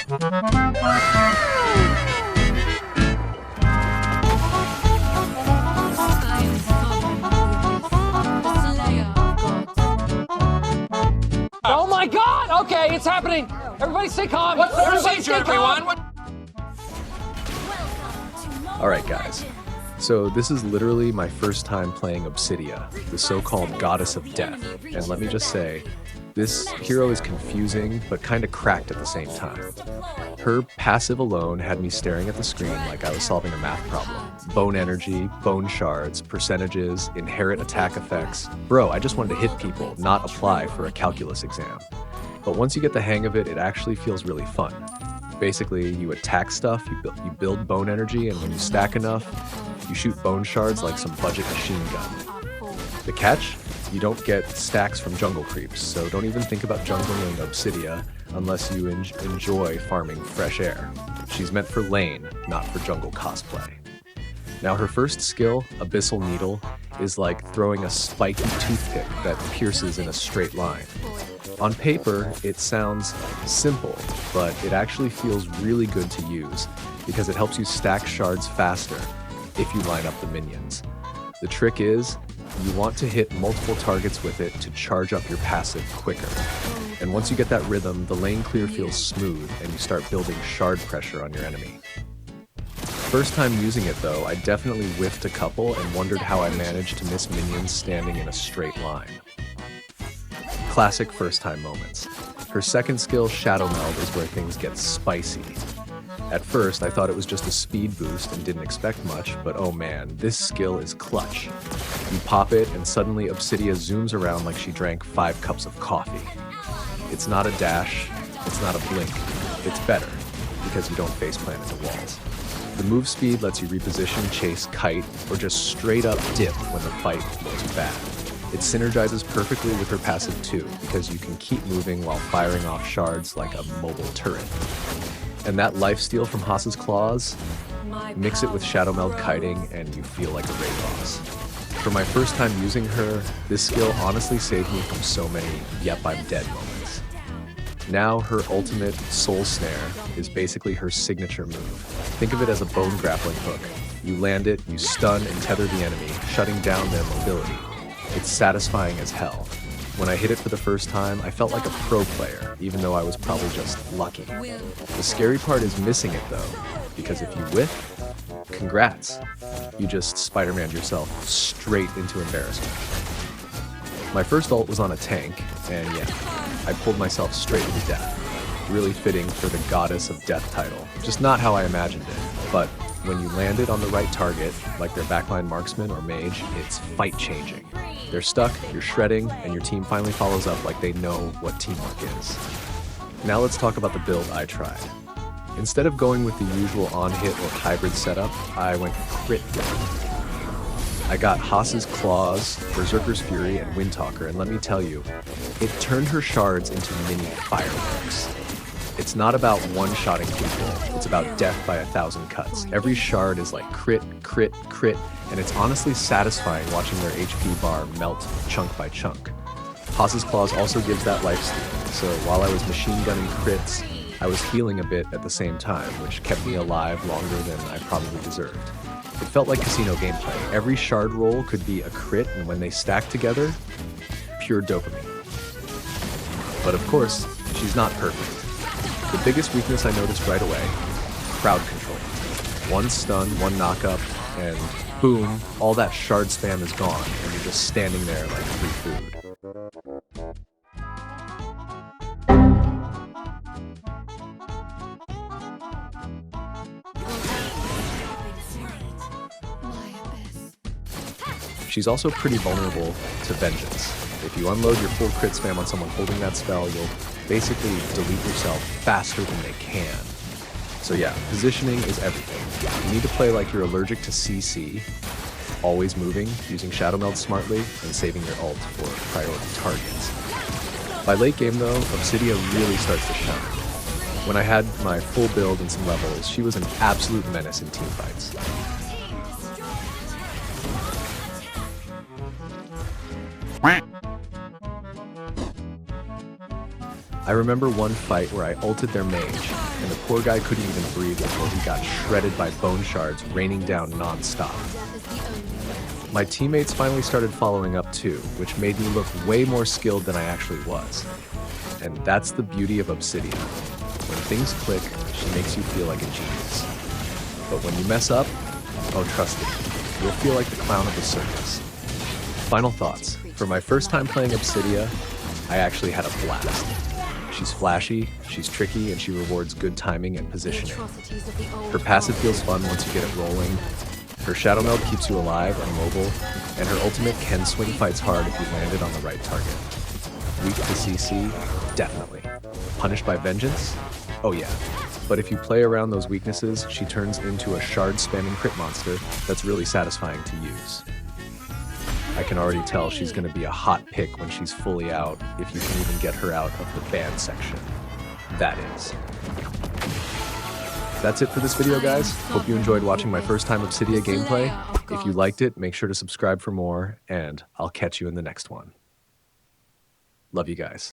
Oh my God! Okay, it's happening. Everybody stay calm. What's the procedure, everyone? Alright guys, so this is literally my first time playing Obsidia, the so-called goddess of death, and let me just say, this hero is confusing, but kinda cracked at the same time. Her passive alone had me staring at the screen like I was solving a math problem. Bone energy, bone shards, percentages, inherent attack effects. Bro, I just wanted to hit people, not apply for a calculus exam. But once you get the hang of it, it actually feels really fun. Basically, you attack stuff, you build bone energy, and when you stack enough, you shoot bone shards like some budget machine gun. The catch? You don't get stacks from jungle creeps, so don't even think about jungling Obsidia unless you enjoy farming fresh air. She's meant for lane, not for jungle cosplay. Now her first skill, Abyssal Needle, is like throwing a spiky toothpick that pierces in a straight line. On paper, it sounds simple, but it actually feels really good to use because it helps you stack shards faster if you line up the minions. The trick is, you want to hit multiple targets with it to charge up your passive quicker. And once you get that rhythm, the lane clear feels smooth and you start building shard pressure on your enemy. First time using it though, I definitely whiffed a couple and wondered how I managed to miss minions standing in a straight line. Classic first time moments. Her second skill, Shadow Meld, is where things get spicy. At first, I thought it was just a speed boost and didn't expect much, but oh man, this skill is clutch. You pop it and suddenly Obsidia zooms around like she drank 5 cups of coffee. It's not a dash, it's not a blink, it's better, because you don't faceplant into walls. The move speed lets you reposition, chase, kite, or just straight up dip when the fight goes bad. It synergizes perfectly with her passive too, because you can keep moving while firing off shards like a mobile turret. And that lifesteal from Haas's Claws, mix it with Shadow Meld kiting and you feel like a raid boss. For my first time using her, this skill honestly saved me from so many yep I'm dead moments. Now her ultimate Soul Snare is basically her signature move. Think of it as a bone grappling hook. You land it, you stun and tether the enemy, shutting down their mobility. It's satisfying as hell. When I hit it for the first time, I felt like a pro player, even though I was probably just lucky. The scary part is missing it though, because if you whiff, congrats. You just Spider-Man'd yourself straight into embarrassment. My first ult was on a tank, and yeah, I pulled myself straight into death. Really fitting for the Goddess of Death title. Just not how I imagined it, but when you land it on the right target, like their backline marksman or mage, it's fight-changing. They're stuck, you're shredding, and your team finally follows up like they know what teamwork is. Now let's talk about the build I tried. Instead of going with the usual on-hit or hybrid setup, I went crit build. I got Haas's Claws, Berserker's Fury, and Windtalker, and let me tell you, it turned her shards into mini fireworks. It's not about one-shotting people, it's about death by 1,000 cuts. Every shard is like crit, crit, crit, and it's honestly satisfying watching their HP bar melt chunk by chunk. Haas's Claws also gives that lifesteal, so while I was machine gunning crits, I was healing a bit at the same time, which kept me alive longer than I probably deserved. It felt like casino gameplay. Every shard roll could be a crit, and when they stack together, pure dopamine. But of course, she's not perfect. The biggest weakness I noticed right away, crowd control. One stun, one knock-up, and boom, all that shard spam is gone, and you're just standing there like free food. She's also pretty vulnerable to vengeance. If you unload your full crit spam on someone holding that spell, you'll basically delete yourself faster than they can. So yeah, positioning is everything. You need to play like you're allergic to CC, always moving, using Shadow Meld smartly, and saving your ult for priority targets. By late game though, Obsidia really starts to shine. When I had my full build and some levels, she was an absolute menace in teamfights. I remember one fight where I ulted their mage, and the poor guy couldn't even breathe before he got shredded by bone shards raining down non-stop. My teammates finally started following up too, which made me look way more skilled than I actually was. And that's the beauty of Obsidia. When things click, she makes you feel like a genius. But when you mess up, oh trust me, you'll feel like the clown of the circus. Final thoughts. For my first time playing Obsidia, I actually had a blast. She's flashy, she's tricky, and she rewards good timing and positioning. Her passive feels fun once you get it rolling. Her Shadow Meld keeps you alive and mobile, and her ultimate can swing fights hard if you land it on the right target. Weak to CC? Definitely. Punished by vengeance? Oh yeah. But if you play around those weaknesses, she turns into a shard-spamming crit monster that's really satisfying to use. I can already tell she's going to be a hot pick when she's fully out, if you can even get her out of the ban section. That is. That's it for this video, guys. Hope you enjoyed watching my first time Obsidia gameplay. If you liked it, make sure to subscribe for more, and I'll catch you in the next one. Love you guys.